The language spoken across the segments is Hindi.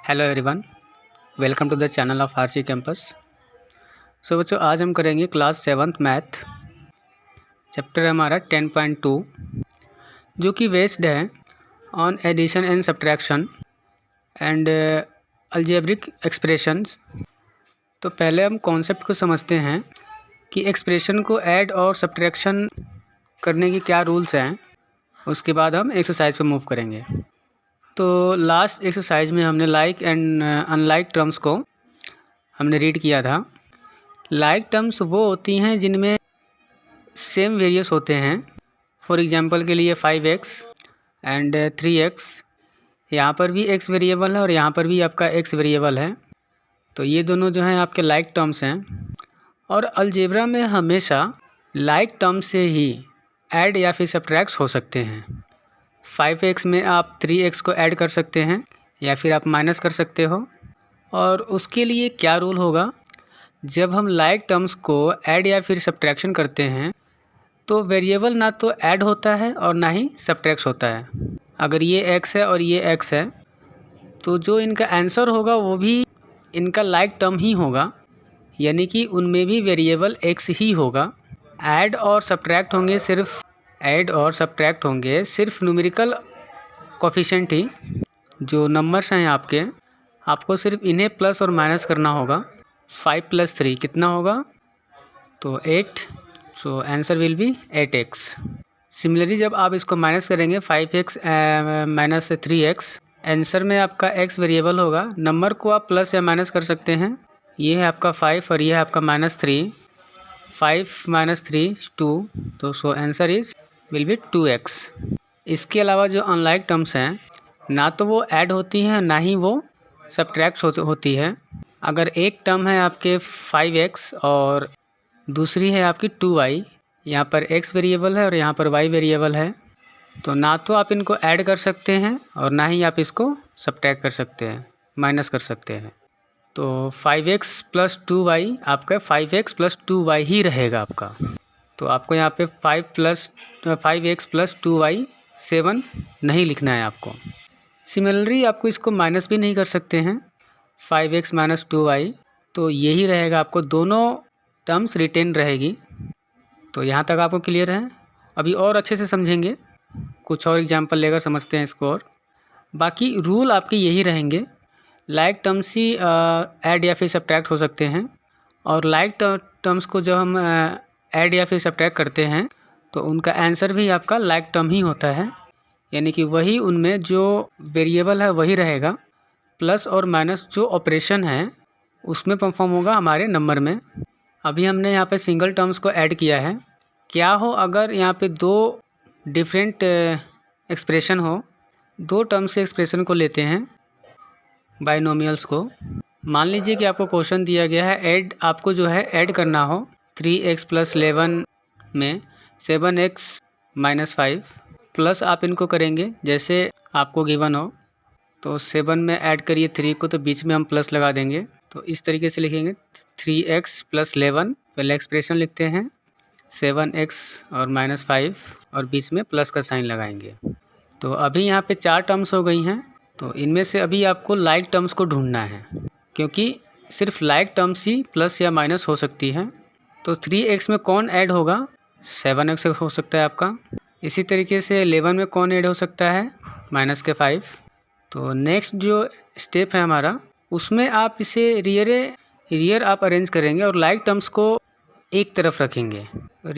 Hello everyone, welcome to the channel of RC campus. So बच्चों, आज हम करेंगे क्लास 7th मैथ। चैप्टर हमारा 10.2 जो कि बेस्ड है on addition and subtraction and algebraic expressions. तो पहले हम कॉन्सेप्ट को समझते हैं कि एक्सप्रेशन को ऐड और सब्ट्रैक्शन करने की क्या रूल्स हैं। उसके बाद हम एक्सरसाइज पे मूव करेंगे। तो लास्ट एक्सरसाइज में हमने लाइक एंड अनलाइक टर्म्स को हमने रीड किया था। लाइक टर्म्स वो होती हैं जिनमें सेम वेरिएस होते हैं। फॉर एग्जांपल के लिए 5x एंड 3x, यहाँ पर भी x वेरिएबल है और यहाँ पर भी आपका x वेरिएबल है। तो ये दोनों जो हैं आपके लाइक टर्म्स हैं। और अलजेब्रा में हमेशा लाइक टर्म से ही ऐड या फिर सब्ट्रैक्ट हो सकते हैं। 5x में आप 3x को ऐड कर सकते हैं या फिर आप माइनस कर सकते हो। और उसके लिए क्या रूल होगा, जब हम लाइक टर्म्स को ऐड या फिर सब्ट्रैक्शन करते हैं तो वेरिएबल ना तो ऐड होता है और ना ही सब्ट्रैक्ट होता है। अगर ये x है और ये x है तो जो इनका आंसर होगा वो भी इनका लाइक टर्म ही होगा, यानी कि उनमें भी वेरिएबल x ही होगा। ऐड और सब्ट्रैक्ट होंगे सिर्फ न्यूमेरिकल कोफिशिएंट ही। जो नंबर्स हैं आपको सिर्फ इन्हें प्लस और माइनस करना होगा। 5 + 3 कितना होगा, तो 8। So answer will be 8x। Similarly जब आप इसको माइनस करेंगे 5x माइनस 3x, आंसर में आपका x वेरिएबल होगा। नंबर को आप प्लस या माइनस कर सकते हैं। ये है आपका 5 और ये है आपका -3। 5 - 3 2, तो so answer will be 2x। इसके अलावा जो अनलाइक टर्म्स हैं ना तो वो ऐड होती हैं ना ही वो सब्ट्रैक्ट होती है। अगर एक टर्म है आपके 5x और दूसरी है आपकी 2y, यहाँ पर x वेरिएबल है और यहाँ पर y वेरिएबल है, तो ना तो आप इनको ऐड कर सकते हैं और ना ही आप इसको सब्ट्रैक्ट कर सकते हैं, माइनस कर सकते हैं। तो 5x + 2y आपका 5x + 2y ही रहेगा आपका। तो आपको यहाँ पे 5x + 2y 7 नहीं लिखना है आपको। सिमिलरली आपको इसको माइनस भी नहीं कर सकते हैं, 5x - 2y, तो यही रहेगा। आपको दोनों टर्म्स रिटेन रहेगी। तो यहाँ तक आपको क्लियर है। अभी और अच्छे से समझेंगे, कुछ और एग्जांपल लेकर समझते हैं इसको। और बाकी रूल आपके यही रहेंगे। लाइक टर्म्स ही ऐड या फिर सब्ट्रैक्ट हो सकते हैं, और लाइक टर्म्स को जब हम ऐड या फिर सब्ट्रैक्ट करते हैं तो उनका आंसर भी आपका लाइक टर्म ही होता है, यानी कि वही उनमें जो वेरिएबल है वही रहेगा। प्लस और माइनस जो ऑपरेशन है उसमें परफॉर्म होगा हमारे नंबर में। अभी हमने यहाँ पे सिंगल टर्म्स को ऐड किया है। क्या हो अगर यहाँ पे दो डिफरेंट एक्सप्रेशन हो, दो टर्म्स के एक्सप्रेशन को लेते हैं, बाइनोमियल्स को। मान लीजिए कि आपको क्वेश्चन दिया गया है आपको जो है ऐड करना हो 3x + 11 में 7x - 5, प्लस आप इनको करेंगे जैसे आपको गिवन हो। तो 7 में ऐड करिए 3 को, तो बीच में हम प्लस लगा देंगे। तो इस तरीके से लिखेंगे 3x + 11, पहले एक्सप्रेशन लिखते हैं 7x और -5 और बीच में प्लस का साइन लगाएंगे। तो अभी यहाँ पे 4 टर्म्स हो गई हैं। तो इनमें से अभी आपको लाइक टर्म्स को ढूंढना है, क्योंकि सिर्फ लाइक टर्म्स ही प्लस या माइनस हो सकती है। तो 3x में कौन ऐड होगा, 7x हो सकता है आपका। इसी तरीके से 11 में कौन ऐड हो सकता है, -5। तो नेक्स्ट जो स्टेप है हमारा, उसमें आप इसे रियर आप अरेंज करेंगे और लाइक टर्म्स को एक तरफ रखेंगे। तो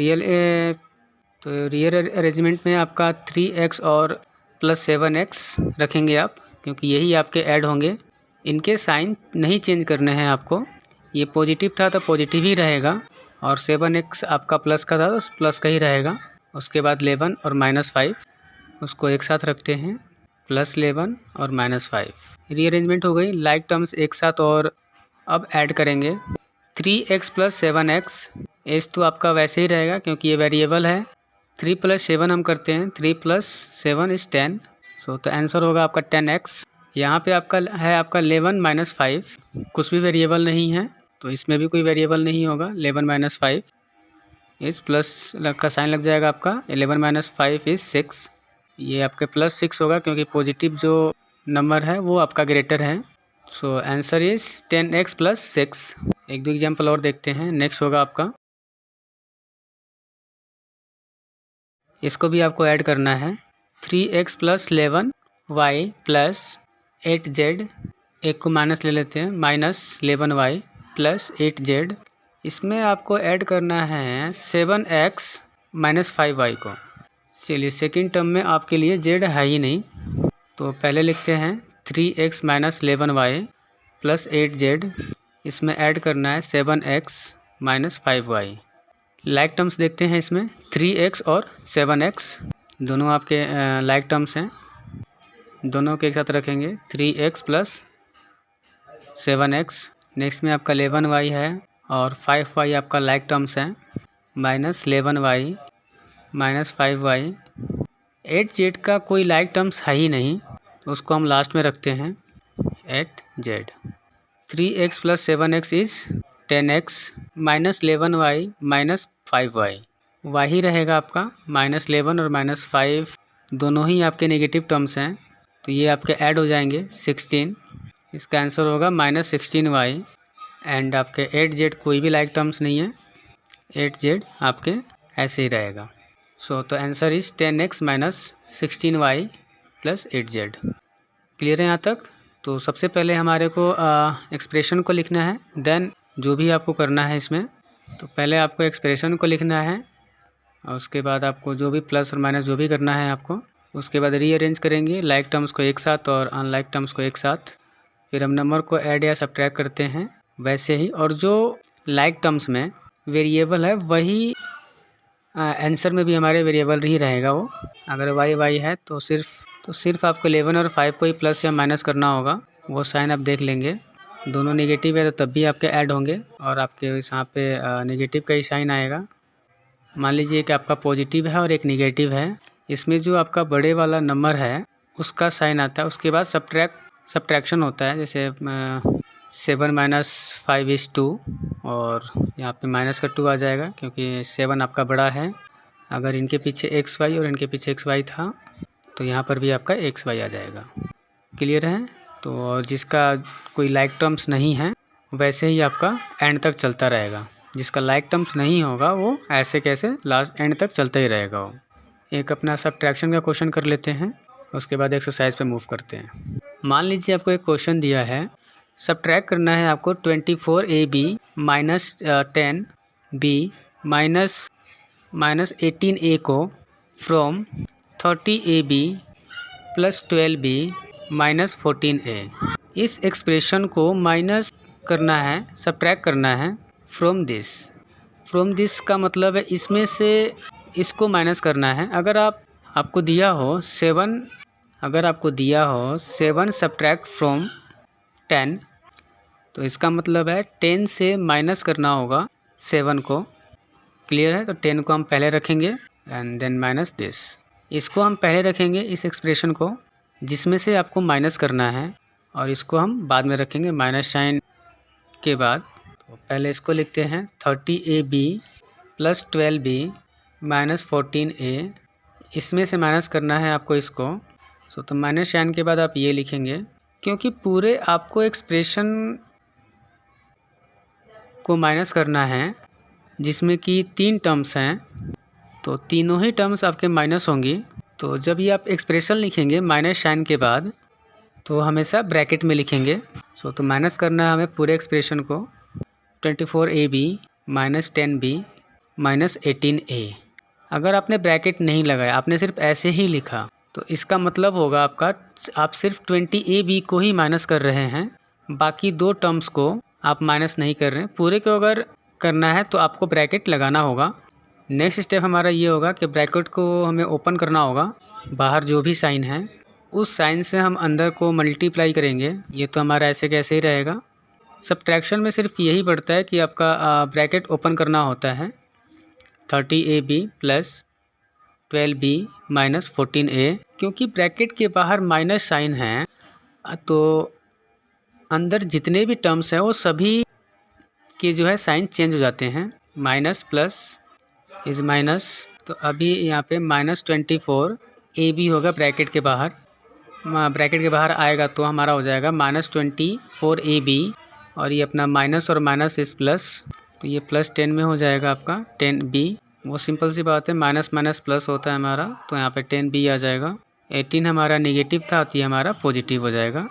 रियर अरेंजमेंट में आपका 3x और +7x रखेंगे आप, क्योंकि यही आपके ऐड होंगे। इनके साइन नहीं चेंज करने हैं आपको। ये पॉजिटिव था तो पॉजिटिव ही रहेगा, और 7x आपका प्लस का था तो प्लस का ही रहेगा। उसके बाद 11 और -5 उसको एक साथ रखते हैं, +11 और -5। रीअरेंजमेंट हो गई। लाइक टर्म्स एक साथ और अब ऐड करेंगे 3x + 7x। एज तो आपका वैसे ही रहेगा क्योंकि ये वेरिएबल है। 3 + 7 हम करते हैं, 3 + 7 = 10। सो तो आंसर होगा आपका 10x। यहाँ पे आपका है आपका 11 - 5, कुछ भी वेरिएबल नहीं है तो इसमें भी कोई वेरिएबल नहीं होगा। 11 - 5 इस प्लस का साइन लग जाएगा आपका। 11 - 5 = 6। ये आपके +6 होगा क्योंकि पॉजिटिव जो नंबर है वो आपका ग्रेटर है। So answer is 10x plus 6। एक दो एग्जाम्पल और देखते हैं। नेक्स्ट होगा आपका, इसको भी आपको ऐड करना है। 3x plus 11y plus 8z, एक को माइनस ले लेते हैं, माइनस 11y प्लस 8z। इसमें आपको ऐड करना है 7x माइनस 5y को। चलिए, सेकेंड टर्म में आपके लिए z है ही नहीं, तो पहले लिखते हैं 3x minus 11y plus 8z। इसमें ऐड करना है 7x minus 5y। Like terms देखते हैं इसमें, 3x और 7x दोनों आपके लाइक टर्म्स हैं, दोनों के एक साथ रखेंगे। 3x प्लस 7x, नेक्स्ट में आपका 11y है और 5y आपका लाइक टर्म्स है, minus 11y minus 5y। 8z का कोई लाइक टर्म्स है ही नहीं, तो उसको हम लास्ट में रखते हैं 8z। 3x plus 7x is 10x minus 11y minus 5y। y ही रहेगा आपका, माइनस 11 और माइनस 5 दोनों ही आपके नेगेटिव टर्म्स हैं, तो ये आपके ऐड हो जाएंगे 16। इसका आंसर होगा माइनस 16y। एंड आपके 8z कोई भी लाइक टर्म्स नहीं है, 8z आपके ऐसे ही रहेगा। सो तो answer is 10x minus 16y plus 8z। Clear है यहाँ तक? तो सबसे पहले हमारे को एक्सप्रेशन को लिखना है, देन जो भी आपको करना है इसमें, तो पहले आपको एक्सप्रेशन को लिखना है और उसके बाद आपको जो भी प्लस और माइनस जो भी करना है आपको, उसके बाद रीअरेंज करेंगे लाइक टर्म्स को एक साथ और अनलाइक टर्म्स को एक साथ, फिर हम नंबर को ऐड या सब्ट्रैक्ट करते हैं वैसे ही। और जो लाइक टर्म्स में वेरिएबल है वही आंसर में भी हमारे वेरिएबल ही रहेगा वो। अगर y है तो सिर्फ आपको 11 और 5 को ही प्लस या माइनस करना होगा, वो साइन आप देख लेंगे। दोनों नेगेटिव है तो तब भी आपके ऐड होंगे और आपके यहाँ पे नेगेटिव का ही साइन आएगा। मान लीजिए कि आपका पॉजिटिव है और एक नेगेटिव है, इसमें जो आपका बड़े वाला नंबर है उसका साइन आता है, उसके बाद सब्ट्रैक्शन होता है, जैसे 7 माइनस 5 इज़ 2 और यहाँ पे माइनस का 2 आ जाएगा क्योंकि 7 आपका बड़ा है। अगर इनके पीछे xy और इनके पीछे xy था तो यहाँ पर भी आपका xy आ जाएगा। क्लियर है? तो और जिसका कोई लाइक टर्म्स नहीं है वैसे ही आपका एंड तक चलता रहेगा, जिसका लाइक टर्म्स नहीं होगा वो ऐसे कैसे लास्ट एंड तक चलता ही रहेगा वो। एक अपना सब्ट्रैक्शन का क्वेश्चन कर लेते हैं, उसके बाद एक्सरसाइज पे मूव करते हैं। मान लीजिए आपको एक क्वेश्चन दिया है, सब्ट्रैक्ट करना है आपको 24ab minus 10b minus 18a को from 30ab plus 12b minus 14a। इस एक्सप्रेशन को माइनस करना है, सब्ट्रैक्ट करना है फ्रॉम दिस का मतलब है इसमें से इसको माइनस करना है। अगर आपको दिया हो 7 सब्ट्रैक्ट फ्रॉम 10, तो इसका मतलब है 10 से माइनस करना होगा 7 को। क्लियर है? तो 10 को हम पहले रखेंगे एंड देन माइनस दिस, इसको हम पहले रखेंगे इस एक्सप्रेशन को जिसमें से आपको माइनस करना है, और इसको हम बाद में रखेंगे माइनस साइन के बाद। तो पहले इसको लिखते हैं 30ab plus 12b minus 14a, इसमें से माइनस करना है आपको इसको। तो माइनस साइन के बाद आप ये लिखेंगे, क्योंकि पूरे आपको एक्सप्रेशन को माइनस करना है जिसमें कि 3 टर्म्स हैं, तो तीनों ही टर्म्स आपके माइनस होंगी। तो जब ये आप एक्सप्रेशन लिखेंगे माइनस साइन के बाद तो हमेशा ब्रैकेट में लिखेंगे। तो माइनस करना है हमें पूरे एक्सप्रेशन को, 24ab minus 10b minus 18a। अगर आपने ब्रैकेट नहीं लगाया, आपने सिर्फ ऐसे ही लिखा, तो इसका मतलब होगा आप सिर्फ 20ab को ही माइनस कर रहे हैं, बाकी 2 टर्म्स को आप माइनस नहीं कर रहे हैं। पूरे को अगर करना है तो आपको ब्रैकेट लगाना होगा। नेक्स्ट स्टेप हमारा ये होगा कि ब्रैकेट को हमें ओपन करना होगा, बाहर जो भी साइन है उस साइन से हम अंदर को मल्टीप्लाई करेंगे। ये तो हमारा ऐसे कैसे ही रहेगा। सब्ट्रैक्शन में सिर्फ यही पड़ता है कि आपका ब्रैकेट ओपन करना होता है, 30ab plus 12b minus 14a। क्योंकि ब्रैकेट के बाहर माइनस साइन है तो अंदर जितने भी टर्म्स हैं वो सभी के जो है साइन चेंज हो जाते हैं। माइनस प्लस इज माइनस, तो अभी यहाँ पे माइनस 24ab होगा ब्रैकेट के बाहर, ब्रैकेट के बाहर आएगा तो हमारा हो जाएगा -24ab और ये अपना माइनस और माइनस इस प्लस, तो ये +10 में हो जाएगा आपका 10b। वो सिंपल सी बात है, माइनस माइनस प्लस होता है हमारा, तो यहाँ पे 10b आ जाएगा। 18 हमारा नेगेटिव था तो ये हमारा पॉजिटिव हो जाएगा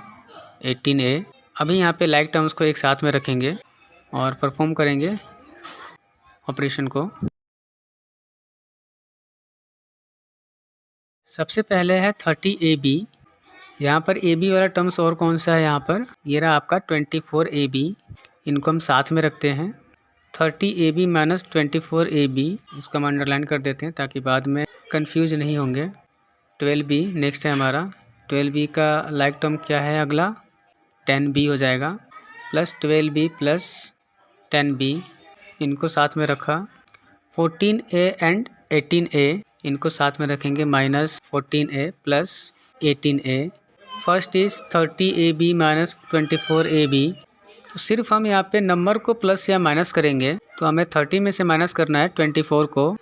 18a। अभी यहाँ पे लाइक टर्म्स को एक साथ में रखेंगे और परफॉर्म करेंगे ऑपरेशन को। सबसे पहले है 30ab। यहाँ पर ab वाला टर्म्स और कौन सा है, यहाँ पर ये रहा आपका 24ab। इनको हम साथ में रखते हैं। 30ab माइनस 24ab, इसको हम अंडरलाइन कर देते हैं ताकि बाद में कंफ्यूज नहीं होंगे। 12b नेक्स्ट है हमारा। 12b का लाइक टर्म क्या है अगला, 10b हो जाएगा, प्लस 12b प्लस 10b, इनको साथ में रखा। 14a एंड 18a, इनको साथ में रखेंगे, minus 14a plus 18a। First is 30ab minus 24ab। तो सिर्फ हम यहाँ पे नंबर को प्लस या माइनस करेंगे, तो हमें 30 में से माइनस करना है 24 को।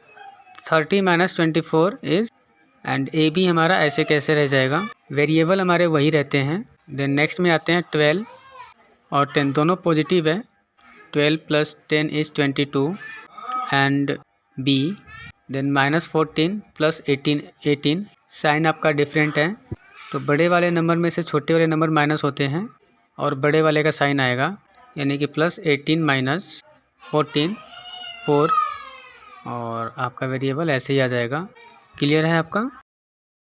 30 minus 24 is, and A B हमारा ऐसे कैसे रह जाएगा, वेरिएबल हमारे वही रहते हैं। देन नेक्स्ट में आते हैं 12 और 10 दोनों पॉजिटिव है। 12 plus 10 is 22 and B. Then -14 plus 18 sign आपका डिफरेंट है, तो बड़े वाले नंबर में से छोटे वाले नंबर माइनस होते हैं और बड़े वाले का साइन आएगा, यानी कि +18 माइनस 14 4, और आपका वेरिएबल ऐसे ही आ जाएगा। क्लियर है आपका।